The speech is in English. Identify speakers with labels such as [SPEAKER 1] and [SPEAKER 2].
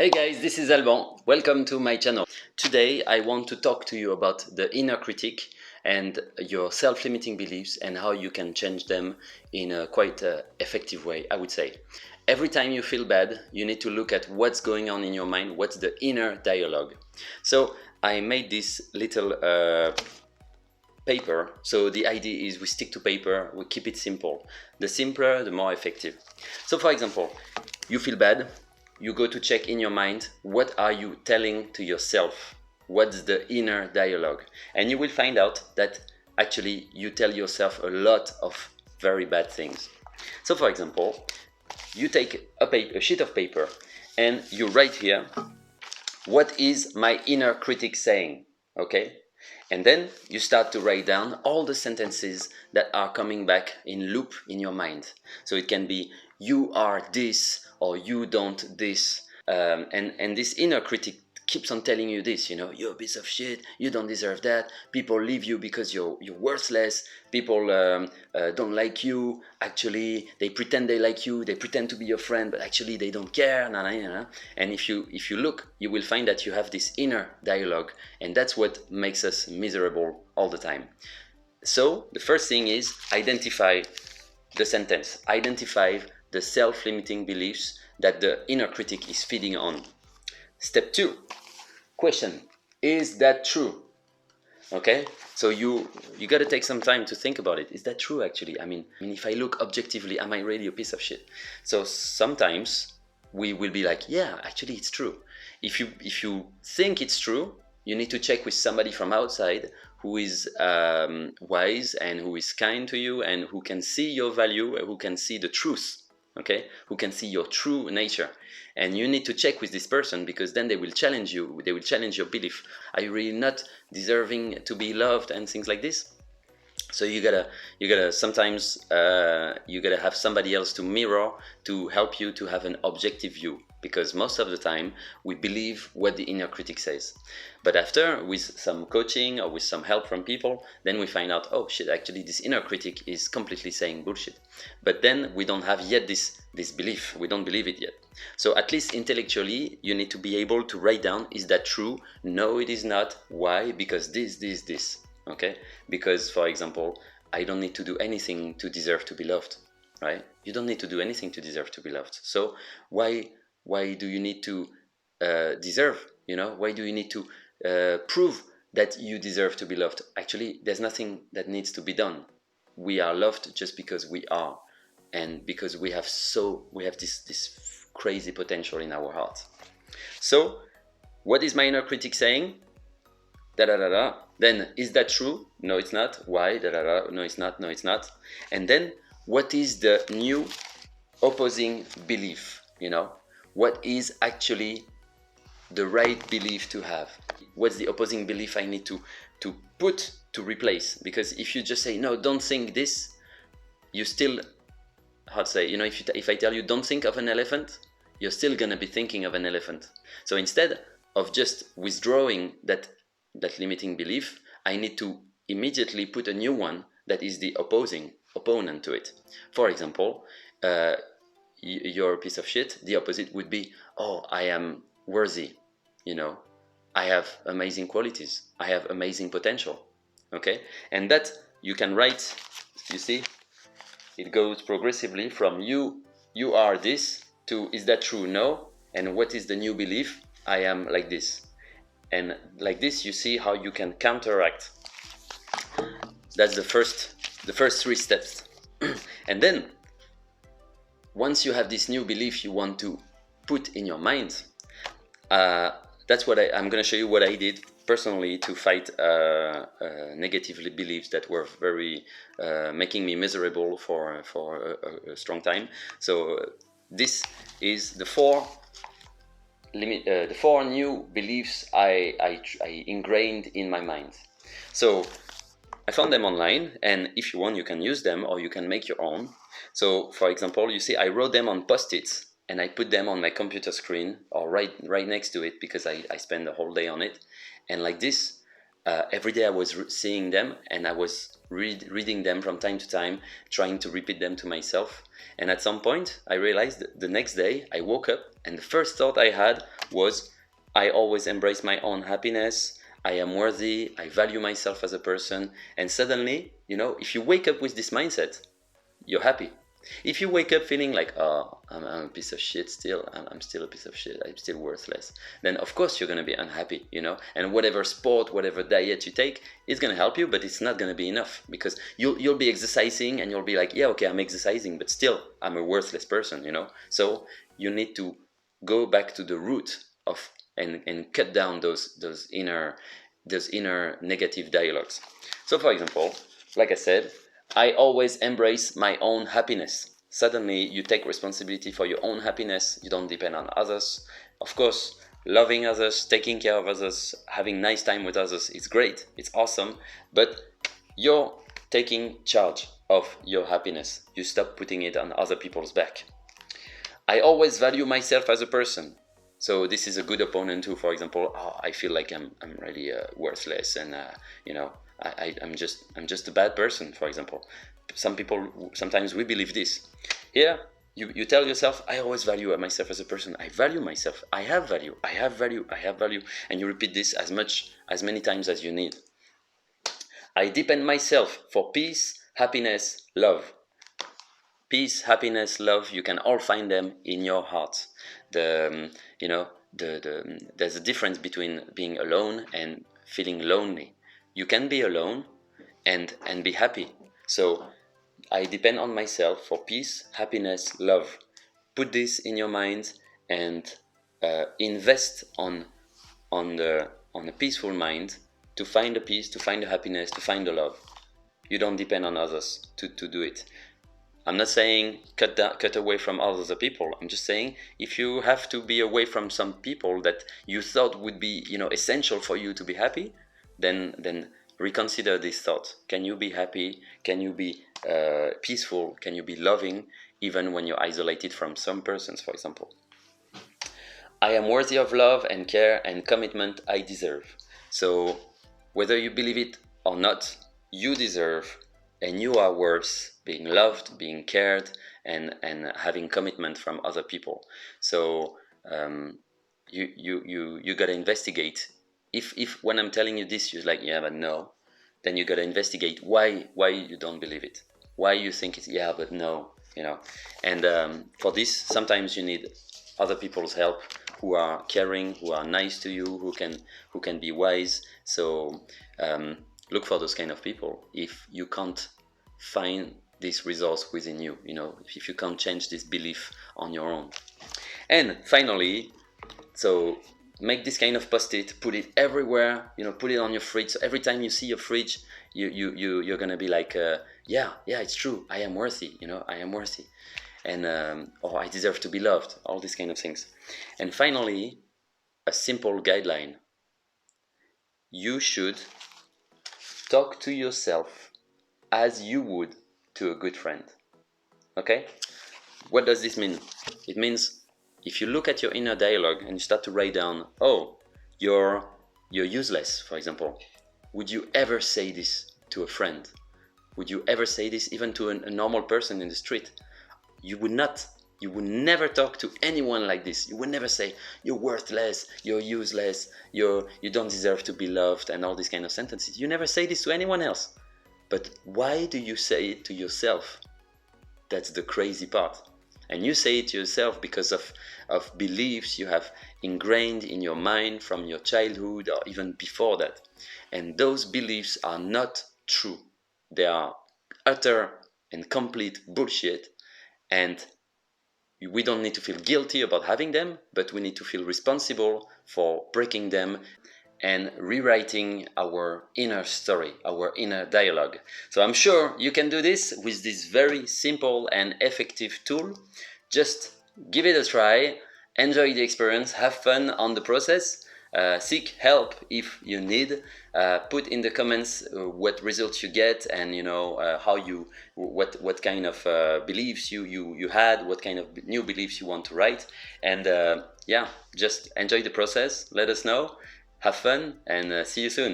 [SPEAKER 1] Hey guys, this is Alban. Welcome to my channel. Today I want to talk to you about the inner critic and your self-limiting beliefs and how you can change them in a quite effective way, I would say. Every time you feel bad, you need to look at what's going on in your mind, what's the inner dialogue. So I made this little paper. So the idea is we stick to paper, we keep it simple. The simpler, the more effective. So for example, you feel bad. You go to check in your mind, what are you telling to yourself? What's the inner dialogue? And you will find out that actually you tell yourself a lot of very bad things. So for example, you take a sheet of paper and you write here, what is my inner critic saying? Okay? And then you start to write down all the sentences that are coming back in loop in your mind. So it can be, you are this, or you don't this. And this inner critic keeps on telling you this, you're a piece of shit, you don't deserve that, people leave you because you're worthless, people don't like you, actually they pretend they like you, they pretend to be your friend, but actually they don't care, and if you look, you will find that you have this inner dialogue, and that's what makes us miserable all the time. So the first thing is identify the sentence, identify the self-limiting beliefs that the inner critic is feeding on. Step 2, question, is that true? Okay, so you got to take some time to think about it. Is that true actually? I mean, if I look objectively, am I really a piece of shit? So sometimes we will be like, yeah, actually it's true. If you think it's true, you need to check with somebody from outside who is wise and who is kind to you and who can see your value, who can see the truth. Okay, who can see your true nature, and you need to check with this person, because then they will challenge you, they will challenge your belief. Are you really not deserving to be loved and things like this? So you gotta sometimes you gotta have somebody else to mirror, to help you to have an objective view, because most of the time we believe what the inner critic says, but after, with some coaching or with some help from people, then we find out, oh shit, actually this inner critic is completely saying bullshit, but then we don't have yet this belief, we don't believe it yet. So at least intellectually you need to be able to write down, is that true? No, it is not. Why? Because this. Okay, because for example, I don't need to do anything to deserve to be loved, right? You don't need to do anything to deserve to be loved. So why do you need to deserve? Why do you need to prove that you deserve to be loved? Actually, there's nothing that needs to be done. We are loved just because we are, and because we have this crazy potential in our heart. So what is my inner critic saying? Then, is that true? No, it's not. Why? No, it's not. No, it's not. And then, what is the new opposing belief? What is actually the right belief to have? What's the opposing belief I need to put to replace? Because if you just say, no, don't think this, you still, how to say, if I tell you don't think of an elephant, you're still gonna be thinking of an elephant. So instead of just withdrawing that limiting belief, I need to immediately put a new one that is the opponent to it. For example, you're a piece of shit. The opposite would be, oh, I am worthy. I have amazing qualities. I have amazing potential. Okay, and that you can write. You see, it goes progressively from you are this to, is that true? No. And what is the new belief? I am like this. And like this, you see how you can counteract. That's the first 3 steps. And then, once you have this new belief you want to put in your mind, that's what I'm going to show you what I did personally to fight negative beliefs that were very making me miserable for a strong time. So this is the 4 new beliefs I ingrained in my mind. So I found them online, and if you want, you can use them or you can make your own. So for example, you see I wrote them on post-its and I put them on my computer screen, or right next to it, because I spend the whole day on it. And like this, every day I was seeing them and I was reading them from time to time, trying to repeat them to myself. And at some point, I realized the next day I woke up and the first thought I had was, I always embrace my own happiness, I am worthy, I value myself as a person. And suddenly, you know, if you wake up with this mindset, you're happy. If you wake up feeling like, oh, I'm a piece of shit still, I'm still a piece of shit, I'm still worthless, then of course you're going to be unhappy, you know. And whatever sport, whatever diet you take, it's going to help you, but it's not going to be enough, because you'll be exercising and you'll be like, yeah, okay, I'm exercising, but still I'm a worthless person, you know. So you need to go back to the root of and cut down those inner negative dialogues. So for example, like I said, I always embrace my own happiness. Suddenly you take responsibility for your own happiness, you don't depend on others. Of course, loving others, taking care of others, having nice time with others, it's great, it's awesome, but you're taking charge of your happiness. You stop putting it on other people's back. I always value myself as a person. So this is a good opponent who, for example, oh, I feel like I'm really worthless, and you know, I'm just a bad person, for example. Some people, sometimes we believe this. Here, you tell yourself, I always value myself as a person. I value myself. I have value. I have value. I have value. And you repeat this as many times as you need. I depend myself for peace, happiness, love. Peace, happiness, love, you can all find them in your heart. There's a difference between being alone and feeling lonely. You can be alone and be happy. So I depend on myself for peace, happiness, love. Put this in your mind and invest on a peaceful mind to find the peace, to find the happiness, to find the love. You don't depend on others to do it. I'm not saying cut away from other people. I'm just saying, if you have to be away from some people that you thought would be, you know, essential for you to be happy, then reconsider this thought. Can you be happy? Can you be peaceful? Can you be loving even when you're isolated from some persons, for example? I am worthy of love and care and commitment I deserve. So whether you believe it or not, you deserve and you are worth being loved, being cared, and having commitment from other people. So you gotta investigate. If when I'm telling you this, you're like, yeah, but no, then you gotta investigate why you don't believe it, why you think it's yeah, but no, you know. And for this, sometimes you need other people's help, who are caring, who are nice to you, who can be wise. So look for those kind of people. If you can't find this resource within you, you know, if you can't change this belief on your own. And finally, so make this kind of post-it, put it everywhere, you know, put it on your fridge. So every time you see your fridge, you're gonna be like, yeah, it's true, I am worthy, you know, I am worthy, and or I deserve to be loved, all these kind of things. And finally, a simple guideline: you should talk to yourself as you would to a good friend. Okay? What does this mean? It means if you look at your inner dialogue and you start to write down, oh, you're useless, for example. Would you ever say this to a friend? Would you ever say this even to a normal person in the street? You would not. You would never talk to anyone like this. You would never say, you're worthless, you're useless, you don't deserve to be loved, and all these kind of sentences. You never say this to anyone else. But why do you say it to yourself? That's the crazy part. And you say it to yourself because of beliefs you have ingrained in your mind from your childhood or even before that. And those beliefs are not true. They are utter and complete bullshit. And we don't need to feel guilty about having them, but we need to feel responsible for breaking them and rewriting our inner story, our inner dialogue. So I'm sure you can do this with this very simple and effective tool. Just give it a try, enjoy the experience, have fun on the process, seek help if you need. Put in the comments what results you get, and you know what kind of beliefs you had, what kind of new beliefs you want to write, and yeah, just enjoy the process. Let us know. Have fun, and see you soon.